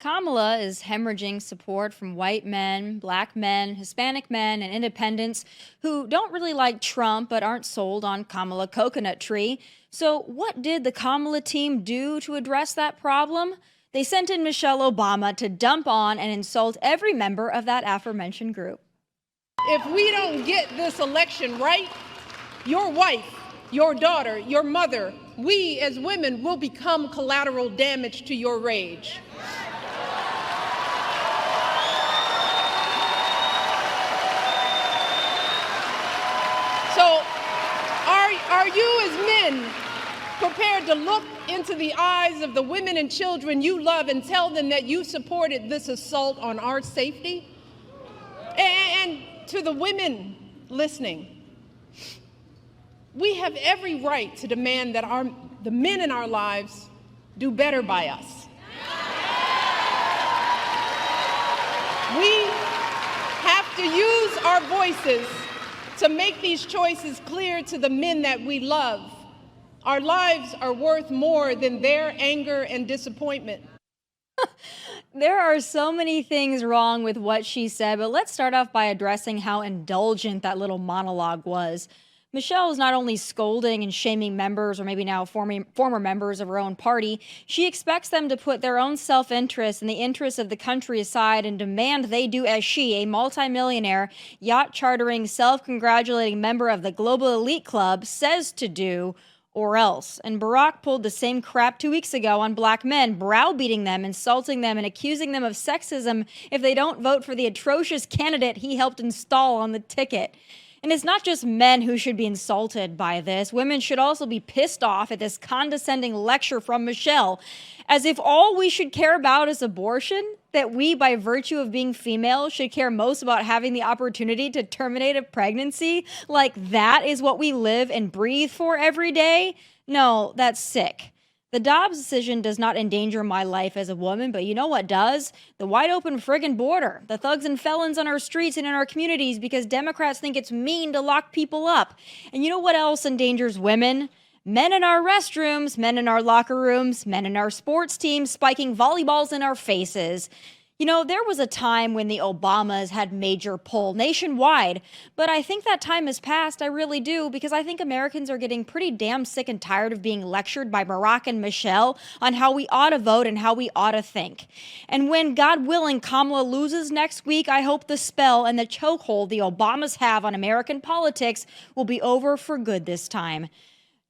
Kamala is hemorrhaging support from white men, black men, Hispanic men, and independents who don't really like Trump but aren't sold on Kamala coconut tree. So, what did the Kamala team do to address that problem? They sent in Michelle Obama to dump on and insult every member of that aforementioned group. If we don't get this election right, your wife, your daughter, your mother, we as women will become collateral damage to your rage. So, are you as men prepared to look into the eyes of the women and children you love and tell them that you supported this assault on our safety? And to the women listening, we have every right to demand that the men in our lives do better by us. We have to use our voices to make these choices clear to the men that we love. Our lives are worth more than their anger and disappointment. There are so many things wrong with what she said, but let's start off by addressing how indulgent that little monologue was. Michelle is not only scolding and shaming members, or maybe now former members of her own party, she expects them to put their own self-interest and the interests of the country aside and demand they do as she, a multimillionaire, yacht-chartering, self-congratulating member of the global elite club, says to do, or else. And Barack pulled the same crap 2 weeks ago on black men, browbeating them, insulting them, and accusing them of sexism if they don't vote for the atrocious candidate he helped install on the ticket. And it's not just men who should be insulted by this. Women should also be pissed off at this condescending lecture from Michelle, as if all we should care about is abortion, that we, by virtue of being female, should care most about having the opportunity to terminate a pregnancy. Like that is what we live and breathe for every day? No, that's sick. The Dobbs decision does not endanger my life as a woman, but you know what does? The wide open friggin' border, the thugs and felons on our streets and in our communities because Democrats think it's mean to lock people up. And you know what else endangers women? Men in our restrooms, men in our locker rooms, men in our sports teams spiking volleyballs in our faces. You know, there was a time when the Obamas had major pull nationwide, but I think that time has passed. I really do, because I think Americans are getting pretty damn sick and tired of being lectured by Barack and Michelle on how we ought to vote and how we ought to think. And when, God willing, Kamala loses next week, I hope the spell and the chokehold the Obamas have on American politics will be over for good this time.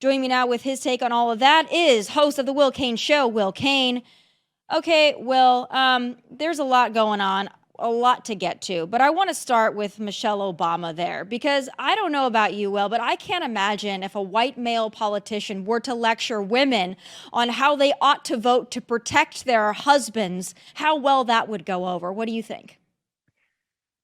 Joining me now with his take on all of that is host of the Will Cain Show, Will Cain. Okay, Will, there's a lot going on, a lot to get to, but I want to start with Michelle Obama there, because I don't know about you, Will, but I can't imagine if a white male politician were to lecture women on how they ought to vote to protect their husbands, how well that would go over. What do you think?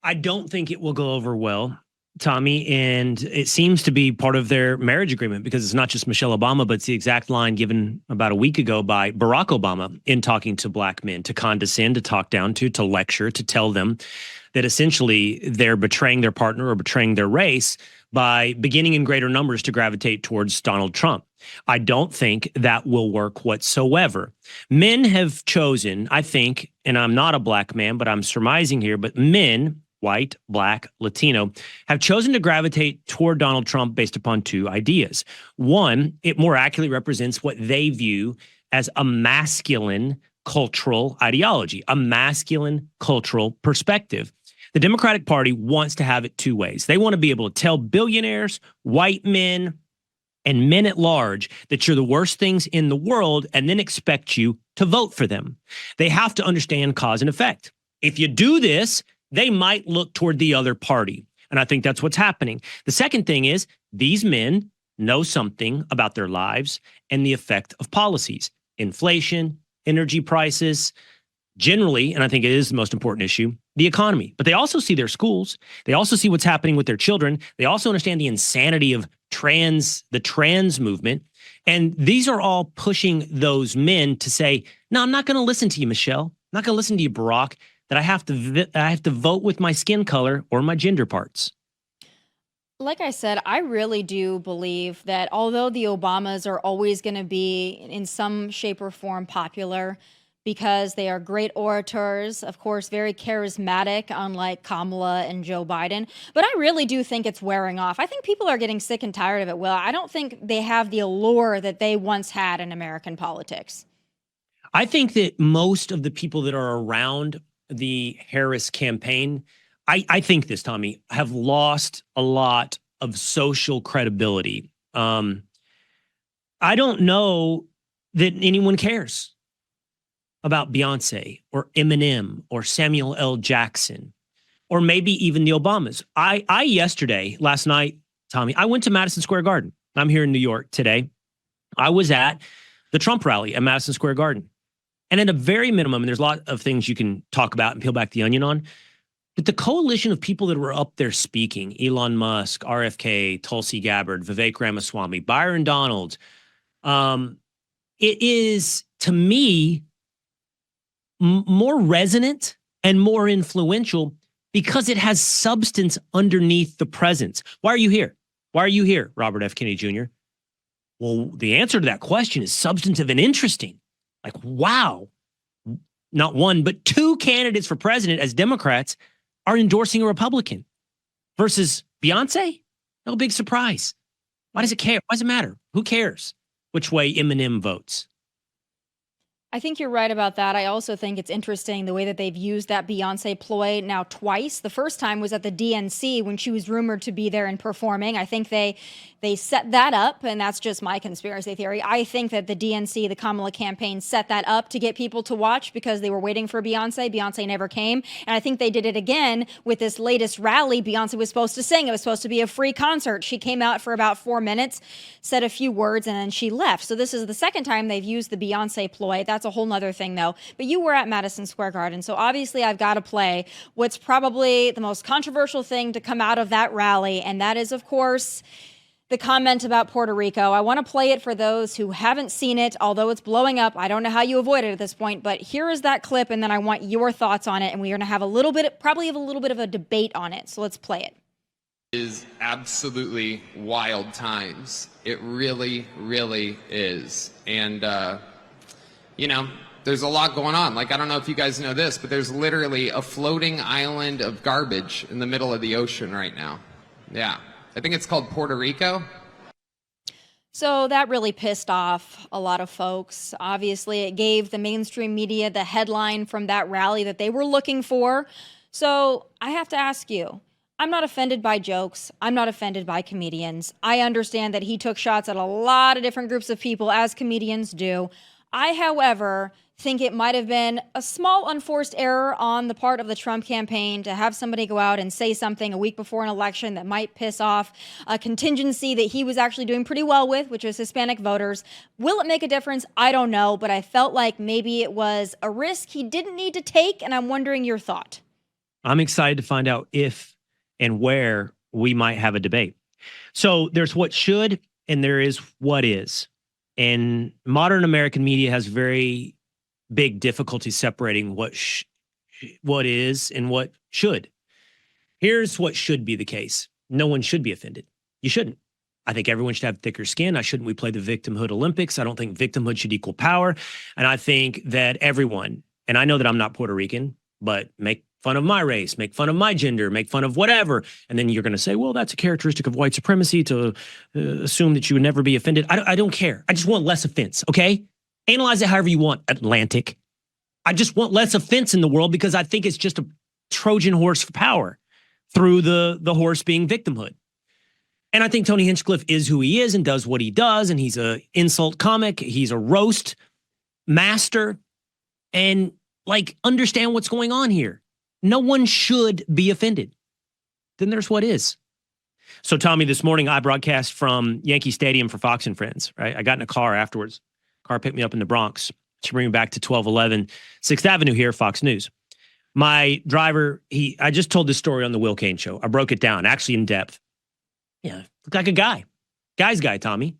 I don't think it will go over well, Tommy, and it seems to be part of their marriage agreement, because it's not just Michelle Obama, but it's the exact line given about a week ago by Barack Obama in talking to black men, to condescend, to talk down to lecture, to tell them that essentially they're betraying their partner or betraying their race by beginning in greater numbers to gravitate towards Donald Trump. I don't think that will work whatsoever. Men have chosen, I think, and I'm not a black man, but I'm surmising here, but men, white, black, Latino, have chosen to gravitate toward Donald Trump based upon two ideas. One, it more accurately represents what they view as a masculine cultural ideology, a masculine cultural perspective. The Democratic Party wants to have it two ways. They want to be able to tell billionaires, white men, and men at large that you're the worst things in the world and then expect you to vote for them. They have to understand cause and effect. If you do this, they might look toward the other party. And I think that's what's happening. The second thing is these men know something about their lives and the effect of policies, inflation, energy prices, generally, and I think it is the most important issue, the economy. But they also see their schools. They also see what's happening with their children. They also understand the insanity of the trans movement. And these are all pushing those men to say, no, I'm not going to listen to you, Michelle. I'm not going to listen to you, Barack, that I have to vote with my skin color or my gender parts. Like I said, I really do believe that although the Obamas are always going to be in some shape or form popular, because they are great orators, of course, very charismatic, unlike Kamala and Joe Biden. But I really do think it's wearing off. I think people are getting sick and tired of it, Will. I don't think they have the allure that they once had in American politics. I think that most of the people that are around the Harris campaign, I think this, Tommy, have lost a lot of social credibility. I don't know that anyone cares about Beyonce or Eminem or Samuel L. Jackson or maybe even the Obamas. Last night, Tommy, I went to Madison Square Garden. I'm here in New York today. I was at the Trump rally at Madison Square Garden. And at a very minimum, and there's a lot of things you can talk about and peel back the onion on, but the coalition of people that were up there speaking, Elon Musk, RFK, Tulsi Gabbard, Vivek Ramaswamy, Byron Donald, it is, to me, more resonant and more influential because it has substance underneath the presence. Why are you here? Why are you here, Robert F. Kennedy Jr.? Well, the answer to that question is substantive and interesting. Like, wow, not one, but two candidates for president as Democrats are endorsing a Republican versus Beyonce? No big surprise. Why does it care? Why does it matter? Who cares which way Eminem votes? I think you're right about that. I also think it's interesting the way that they've used that Beyonce ploy now twice. The first time was at the DNC when she was rumored to be there and performing. I think they set that up, and that's just my conspiracy theory. I think that the DNC, the Kamala campaign, set that up to get people to watch because they were waiting for Beyonce. Beyonce never came. And I think they did it again with this latest rally. Beyonce was supposed to sing. It was supposed to be a free concert. She came out for about 4 minutes, said a few words, and then she left. So this is the second time they've used the Beyonce ploy. That's a whole nother thing, though. But you were at Madison Square Garden, so obviously I've got to play what's probably the most controversial thing to come out of that rally, and that is, of course, the comment about Puerto Rico. I want to play it for those who haven't seen it, although it's blowing up. I don't know how you avoid it at this point, but here is that clip, and then I want your thoughts on it, and we're going to have probably have a little bit of a debate on it. So let's play it. Is absolutely wild times. It really, really is. And, you know, there's a lot going on. Like, I don't know if you guys know this, but there's literally a floating island of garbage in the middle of the ocean right now. Yeah. I think it's called Puerto Rico. So that really pissed off a lot of folks. Obviously, it gave the mainstream media the headline from that rally that they were looking for. So I have to ask you, I'm not offended by jokes. I'm not offended by comedians. I understand that he took shots at a lot of different groups of people, as comedians do. I, however, think it might have been a small unforced error on the part of the Trump campaign to have somebody go out and say something a week before an election that might piss off a contingency that he was actually doing pretty well with, which was Hispanic voters. Will it make a difference? I don't know, but I felt like maybe it was a risk he didn't need to take, and I'm wondering your thought. I'm excited to find out if and where we might have a debate. So there's what should and there is what is. And modern American media has very big difficulty separating what is and what should. Here's what should be the case. No one should be offended. You shouldn't. I think everyone should have thicker skin. Shouldn't we play the victimhood Olympics? I don't think victimhood should equal power. And I think that everyone, and I know that I'm not Puerto Rican, but make fun of my race, make fun of my gender, make fun of whatever. And then you're going to say, well, that's a characteristic of white supremacy to assume that you would never be offended. I don't care. I just want less offense, okay? Analyze it however you want, Atlantic. I just want less offense in the world because I think it's just a Trojan horse for power through the horse being victimhood. And I think Tony Hinchcliffe is who he is and does what he does. And he's an insult comic. He's a roast master. And like, understand what's going on here. No one should be offended. Then there's what is. So, Tommy, this morning I broadcast from Yankee Stadium for Fox and Friends, right? I got in a car afterwards. Car picked me up in the Bronx to bring me back to 1211 6th Avenue here, Fox News. My driver, I just told this story on the Will Cain Show. I broke it down, actually in depth. Yeah, looked like a guy. Guy's guy, Tommy.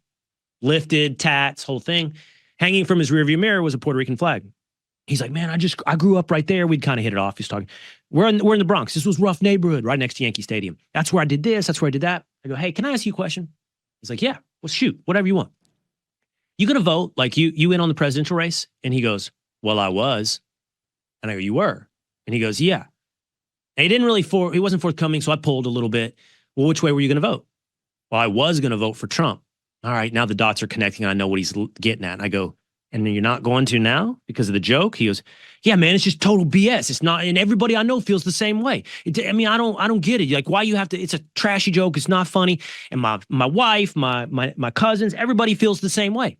Lifted, tats, whole thing. Hanging from his rearview mirror was a Puerto Rican flag. He's like, man, I grew up right there. We'd kind of hit it off. He's talking. We're in the Bronx. This was rough neighborhood right next to Yankee Stadium. That's where I did this. That's where I did that. I go, hey, can I ask you a question? He's like, yeah, well, shoot, whatever you want. You going to vote like you in on the presidential race? And he goes, Well, I was. And I go, you were? And he goes, yeah. And he wasn't forthcoming, so I pulled a little bit. Well, which way were you going to vote? Well, I was going to vote for Trump. All right, now the dots are connecting. I know what he's getting at. And I go, and you're not going to now because of the joke? He goes, yeah, man, it's just total BS. It's not, and everybody I know feels the same way. I don't get it. Like, why you have to, it's a trashy joke. It's not funny. And my wife, my cousins, everybody feels the same way.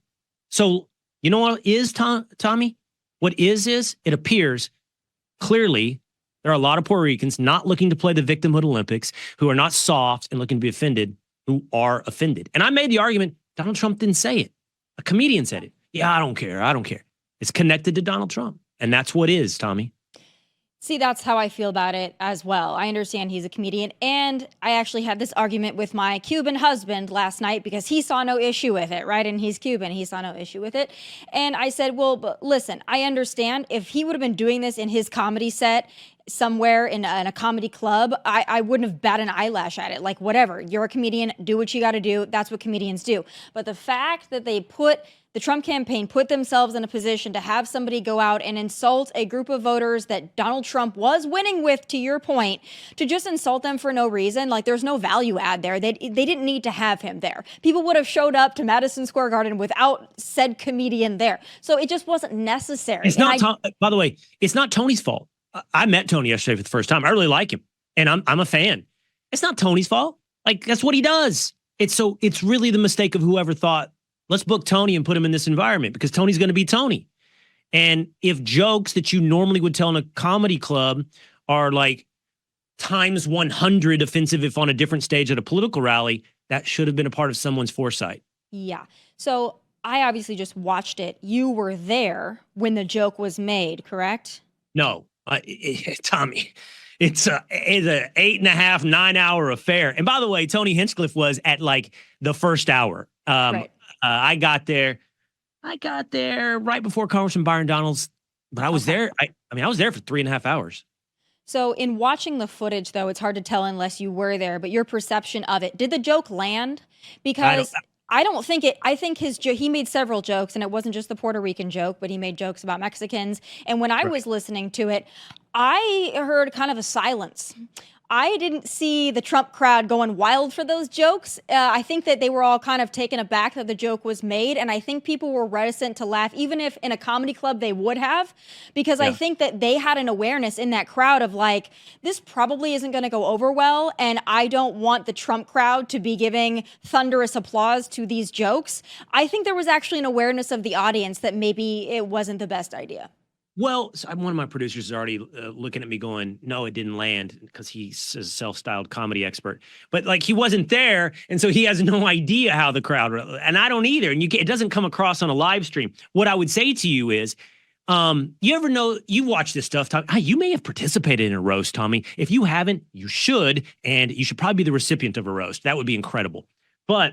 So you know what is, Tommy? What is it appears clearly there are a lot of Puerto Ricans not looking to play the victimhood Olympics who are not soft and looking to be offended, who are offended. And I made the argument, Donald Trump didn't say it. A comedian said it. Yeah, I don't care. It's connected to Donald Trump. And that's what is, Tommy. See, that's how I feel about it as well. I understand he's a comedian. And I actually had this argument with my Cuban husband last night because he saw no issue with it, right? And he's Cuban. He saw no issue with it. And I said, well, but listen, I understand if he would have been doing this in his comedy set somewhere in a comedy club, I wouldn't have bat an eyelash at it. Like, whatever, you're a comedian, do what you got to do. That's what comedians do. But the fact that the Trump campaign put themselves in a position to have somebody go out and insult a group of voters that Donald Trump was winning with, to your point, to just insult them for no reason, like there's no value add there. They didn't need to have him there. People would have showed up to Madison Square Garden without said comedian there. So it just wasn't necessary. It's by the way, it's not Tony's fault. I met Tony yesterday for the first time. I really like him, and I'm a fan. It's not Tony's fault. Like, that's what he does. It's really the mistake of whoever thought, let's book Tony and put him in this environment because Tony's going to be Tony. And if jokes that you normally would tell in a comedy club are like times 100 offensive if on a different stage at a political rally, that should have been a part of someone's foresight. Yeah. So I obviously just watched it. You were there when the joke was made, correct? No, Tommy, it's an 8.5, 9 hour affair. And by the way, Tony Hinchcliffe was at like the first hour. Right. I got there right before Congressman Byron Donalds, but I was there. I was there for 3.5 hours. So in watching the footage, though, it's hard to tell unless you were there, but your perception of it, did the joke land? Because I don't think it. I think he made several jokes, and it wasn't just the Puerto Rican joke, but he made jokes about Mexicans. And when I was listening to it, I heard kind of a silence. I didn't see the Trump crowd going wild for those jokes. I think that they were all kind of taken aback that the joke was made. And I think people were reticent to laugh, even if in a comedy club they would have, because I think that they had an awareness in that crowd of like, this probably isn't going to go over well. And I don't want the Trump crowd to be giving thunderous applause to these jokes. I think there was actually an awareness of the audience that maybe it wasn't the best idea. Well, so one of my producers is already looking at me going, no, it didn't land, because he's a self-styled comedy expert. But like, he wasn't there, and so he has no idea how the crowd, and I don't either. And it doesn't come across on a live stream. What I would say to you is, you ever know, you watch this stuff, Tommy, you may have participated in a roast, Tommy. If you haven't, you should, and you should probably be the recipient of a roast. That would be incredible. But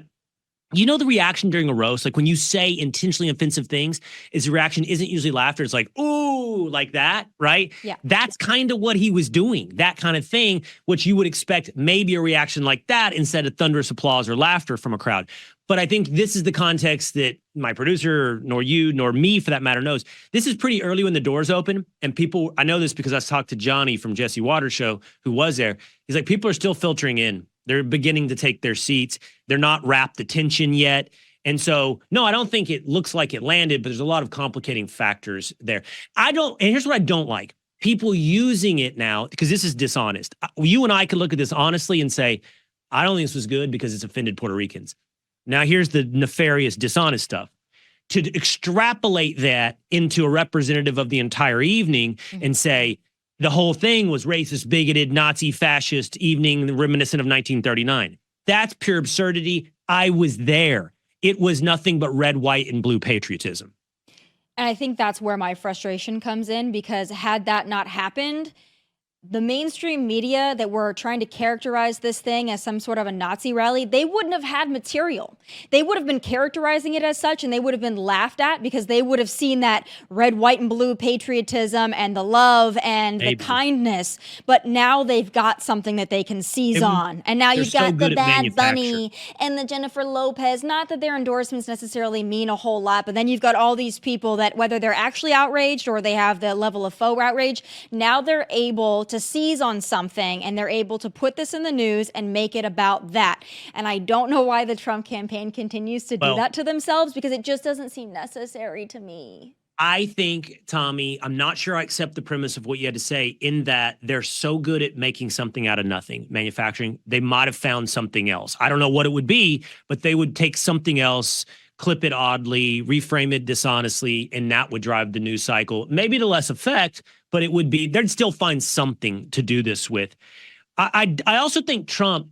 you know, the reaction during a roast, like when you say intentionally offensive things, the reaction isn't usually laughter. It's like, ooh, like that, right? Yeah. That's kind of what he was doing, that kind of thing, which you would expect maybe a reaction like that instead of thunderous applause or laughter from a crowd. But I think this is the context that my producer, nor you, nor me for that matter, knows. This is pretty early when the doors open, and people, I know this because I talked to Johnny from Jesse Waters' show, who was there. He's like, people are still filtering in. They're beginning to take their seats. They're not wrapped attention yet. And so, no, I don't think it looks like it landed, but there's a lot of complicating factors there. And here's what I don't like. People using it now, because this is dishonest. You and I could look at this honestly and say, I don't think this was good because it's offended Puerto Ricans. Now, here's the nefarious, dishonest stuff. To extrapolate that into a representative of the entire evening and say, the whole thing was racist, bigoted, Nazi, fascist evening reminiscent of 1939. That's pure absurdity. I was there. It was nothing but red, white, and blue patriotism. And I think that's where my frustration comes in, because had that not happened, the mainstream media that were trying to characterize this thing as some sort of a Nazi rally, they wouldn't have had material. They would have been characterizing it as such, and they would have been laughed at because they would have seen that red, white, and blue patriotism and the love and the kindness. But now they've got something that they can seize on. And now you've got the Bad Bunny and the Jennifer Lopez. Not that their endorsements necessarily mean a whole lot, but then you've got all these people that, whether they're actually outraged or they have the level of faux outrage, now they're able to seize on something, and they're able to put this in the news and make it about that. And I don't know why the Trump campaign continues to do that to themselves, because it just doesn't seem necessary to me. I think, Tommy, I'm not sure I accept the premise of what you had to say, in that they're so good at making something out of nothing, manufacturing. They might have found something else. I don't know what it would be, but they would take something else, clip it oddly, reframe it dishonestly, and that would drive the news cycle. Maybe to less effect, but it would be, they'd still find something to do this with. I also think Trump,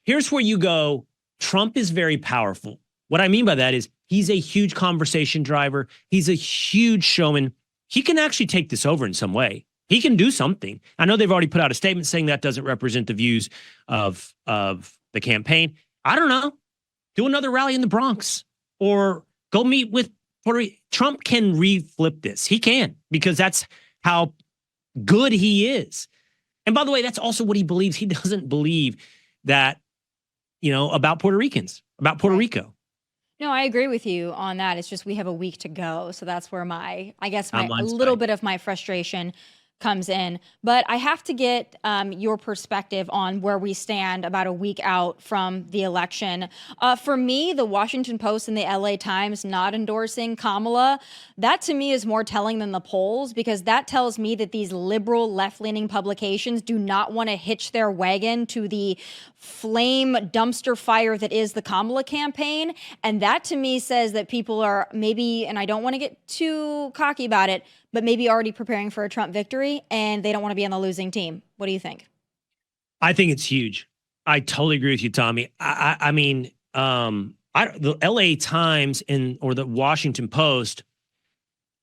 here's where you go, Trump is very powerful. What I mean by that is he's a huge conversation driver. He's a huge showman. He can actually take this over in some way. He can do something. I know they've already put out a statement saying that doesn't represent the views of the campaign. I don't know. Do another rally in the Bronx, or go meet with Puerto Rico. Trump can reflip this. He can, because that's how good he is. And by the way, that's also what he believes. He doesn't believe that, about Puerto Ricans, about Puerto Rico. No, I agree with you on that. It's just we have a week to go. So that's where a little bit of my frustration comes in. But I have to get your perspective on where we stand about a week out from the election. For me, the Washington Post and the LA Times not endorsing Kamala, that to me is more telling than the polls, because that tells me that these liberal left-leaning publications do not want to hitch their wagon to the flame dumpster fire that is the Kamala campaign. And that to me says that people are maybe, and I don't want to get too cocky about it, but maybe already preparing for a Trump victory, and they don't want to be on the losing team. What do you think? I think it's huge. I totally agree with you, Tommy. I mean, the LA Times or the Washington Post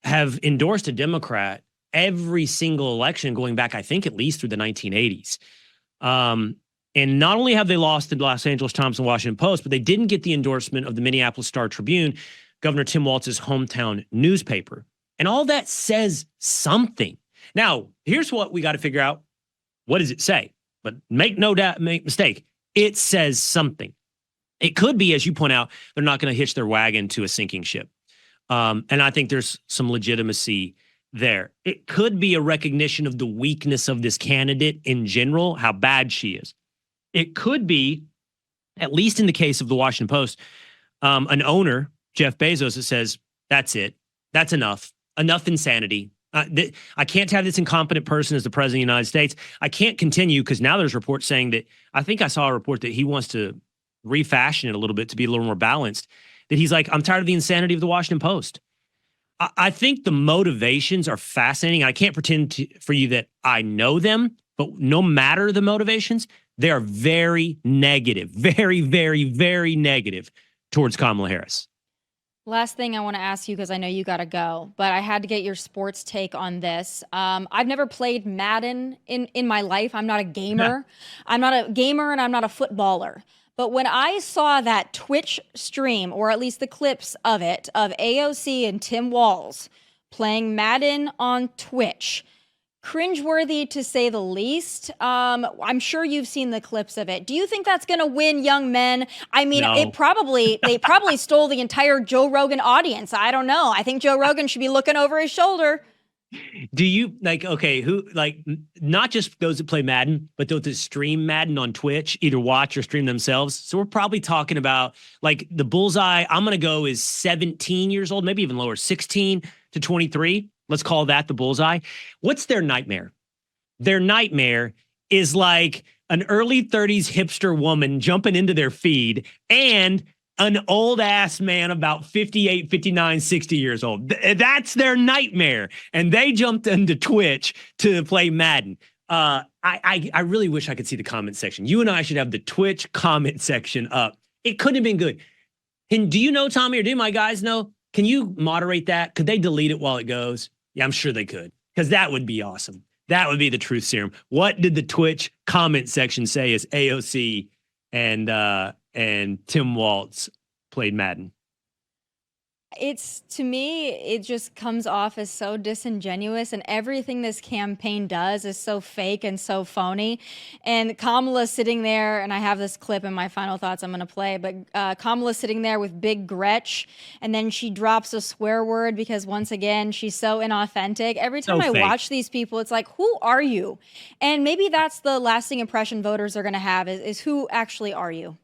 have endorsed a Democrat every single election going back, I think, at least through the 1980s. And not only have they lost the Los Angeles Times and Washington Post, but they didn't get the endorsement of the Minneapolis Star-Tribune, Governor Tim Walz's hometown newspaper. And all that says something. Now, here's what we got to figure out. What does it say? But make mistake. It says something. It could be, as you point out, they're not going to hitch their wagon to a sinking ship. And I think there's some legitimacy there. It could be a recognition of the weakness of this candidate in general, how bad she is. It could be, at least in the case of the Washington Post, an owner, Jeff Bezos, that says, that's it. That's enough. Enough insanity. I can't have this incompetent person as the president of the United States. I can't continue, because now there's reports saying that, I think I saw a report that he wants to refashion it a little bit to be a little more balanced, that he's like, I'm tired of the insanity of the Washington Post. I think the motivations are fascinating. I can't pretend for you that I know them, but no matter the motivations, they are very negative, very, very, very negative towards Kamala Harris. Last thing I want to ask you, because I know you got to go, but I had to get your sports take on this. I've never played Madden in my life. I'm not a gamer. I'm not a gamer, and I'm not a footballer. But when I saw that Twitch stream, or at least the clips of it, of AOC and Tim Walz playing Madden on Twitch, cringeworthy to say the least. I'm sure you've seen the clips of it. Do you think that's going to win young men? I mean, No. they probably stole the entire Joe Rogan audience. I don't know. I think Joe Rogan should be looking over his shoulder. Do you not just those that play Madden, but those that stream Madden on Twitch, either watch or stream themselves? So we're probably talking about, like, the bullseye, I'm going to go, is 17 years old, maybe even lower, 16 to 23. Let's call that the bullseye. What's their nightmare? Their nightmare is like an early 30s hipster woman jumping into their feed and an old ass man about 58, 59, 60 years old. That's their nightmare. And they jumped into Twitch to play Madden. I really wish I could see the comment section. You and I should have the Twitch comment section up. It couldn't have been good. And do you know, Tommy, or do my guys know? Can you moderate that? Could they delete it while it goes? Yeah, I'm sure they could, because that would be awesome. That would be the truth serum. What did the Twitch comment section say as AOC and Tim Walz played Madden? To me, it just comes off as so disingenuous, and everything this campaign does is so fake and so phony. And Kamala sitting there, and I have this clip in my final thoughts I'm going to play, but Kamala sitting there with big Gretch, and then she drops a swear word because, once again, she's so inauthentic. Every time I watch these people, it's like, who are you? And maybe that's the lasting impression voters are going to have is who actually are you?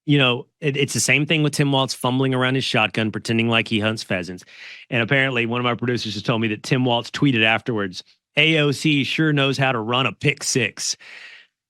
You know, it's the same thing with Tim Walz fumbling around his shotgun, pretending like he hunts pheasants. And apparently one of my producers just told me that Tim Walz tweeted afterwards, AOC sure knows how to run a pick six.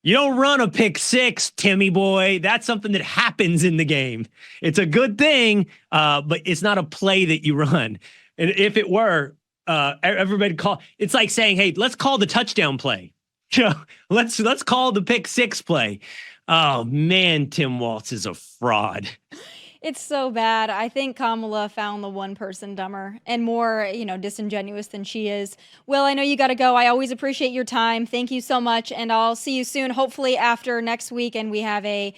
You don't run a pick six, Timmy boy. That's something that happens in the game. It's a good thing, but it's not a play that you run. And if it were, everybody call. It's like saying, hey, let's call the touchdown play. You know, let's call the pick six play. Oh, man, Tim Walz is a fraud. It's so bad. I think Kamala found the one person dumber and more, disingenuous than she is. Will, I know you got to go. I always appreciate your time. Thank you so much. And I'll see you soon. Hopefully after next week and we have a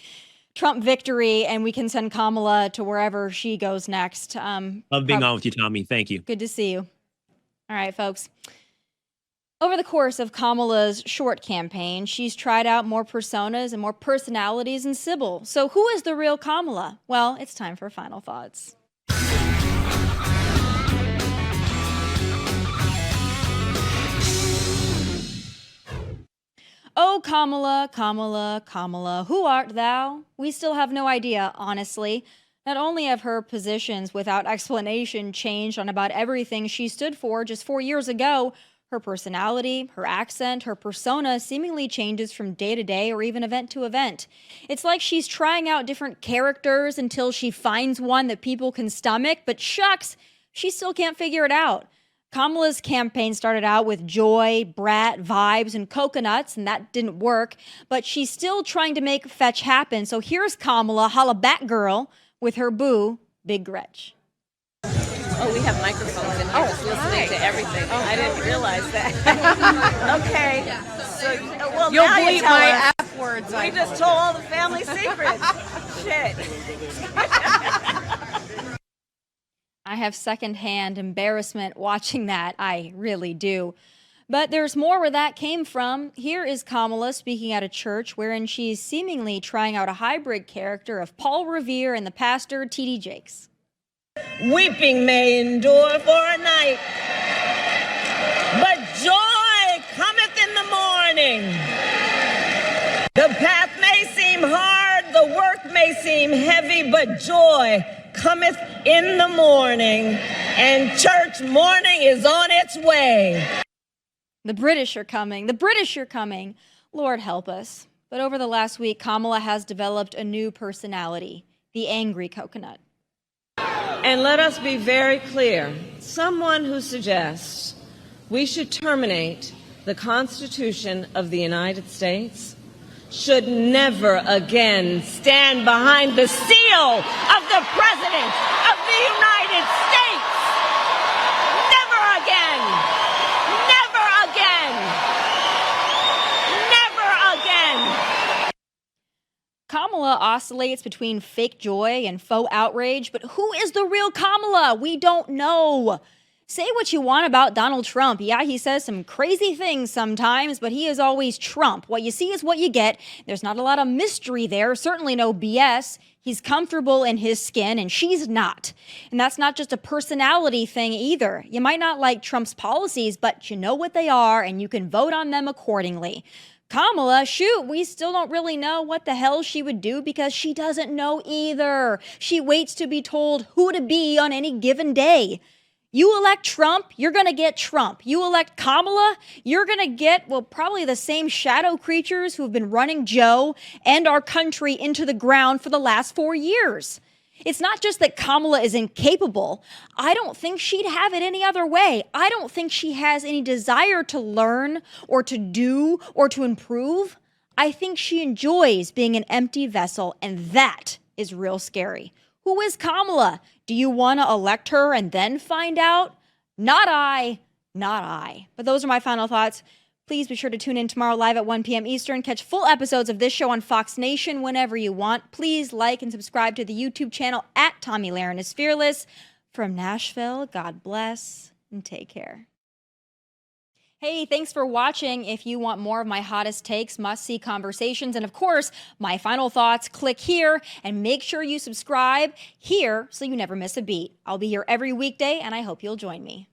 Trump victory and we can send Kamala to wherever she goes next. Love being on with you, Tommy. Thank you. Good to see you. All right, folks. Over the course of Kamala's short campaign, she's tried out more personas and more personalities than Sybil. So who is the real Kamala? Well, it's time for final thoughts. Oh, Kamala, Kamala, Kamala, who art thou? We still have no idea, honestly. Not only have her positions without explanation changed on about everything she stood for just 4 years ago, her personality, her accent, her persona seemingly changes from day to day or even event to event. It's like she's trying out different characters until she finds one that people can stomach, but shucks, she still can't figure it out. Kamala's campaign started out with joy, brat, vibes, and coconuts, and that didn't work, but she's still trying to make fetch happen. So here's Kamala, holla back girl, with her boo, Big Gretch. Oh, we have microphones in here listening to everything. Oh, I didn't realize that. Okay. Yeah. So, well, You'll now bleep you tell my us. F words. We just told all the family secrets. Shit. I have secondhand embarrassment watching that. I really do. But there's more where that came from. Here is Kamala speaking at a church wherein she's seemingly trying out a hybrid character of Paul Revere and the pastor T.D. Jakes. Weeping may endure for a night, but joy cometh in the morning. The path may seem hard, the work may seem heavy, but joy cometh in the morning, and church morning is on its way. The British are coming. The British are coming. Lord help us. But over the last week, Kamala has developed a new personality, the angry coconut. And let us be very clear, someone who suggests we should terminate the Constitution of the United States should never again stand behind the seal of the President of the United States. Never again. Never again. Never again. Kamala oscillates between fake joy and faux outrage, but who is the real Kamala? We don't know. Say what you want about Donald Trump. Yeah, he says some crazy things sometimes, but he is always Trump. What you see is what you get. There's not a lot of mystery there, certainly no BS. He's comfortable in his skin, and she's not. And that's not just a personality thing either. You might not like Trump's policies, but you know what they are, and you can vote on them accordingly. Kamala, shoot, we still don't really know what the hell she would do because she doesn't know either. She waits to be told who to be on any given day. You elect Trump, you're going to get Trump. You elect Kamala, you're going to get, well, probably the same shadow creatures who have been running Joe and our country into the ground for the last 4 years. It's not just that Kamala is incapable. I don't think she'd have it any other way. I don't think she has any desire to learn or to do or to improve. I think she enjoys being an empty vessel, and that is real scary. Who is Kamala? Do you want to elect her and then find out? Not I, not I. But those are my final thoughts. Please be sure to tune in tomorrow live at 1 p.m. Eastern. Catch full episodes of this show on Fox Nation whenever you want. Please like and subscribe to the YouTube channel at Tomi Lahren is Fearless. From Nashville, God bless and take care. Hey, thanks for watching. If you want more of my hottest takes, must-see conversations, and of course, my final thoughts, click here and make sure you subscribe here so you never miss a beat. I'll be here every weekday, and I hope you'll join me.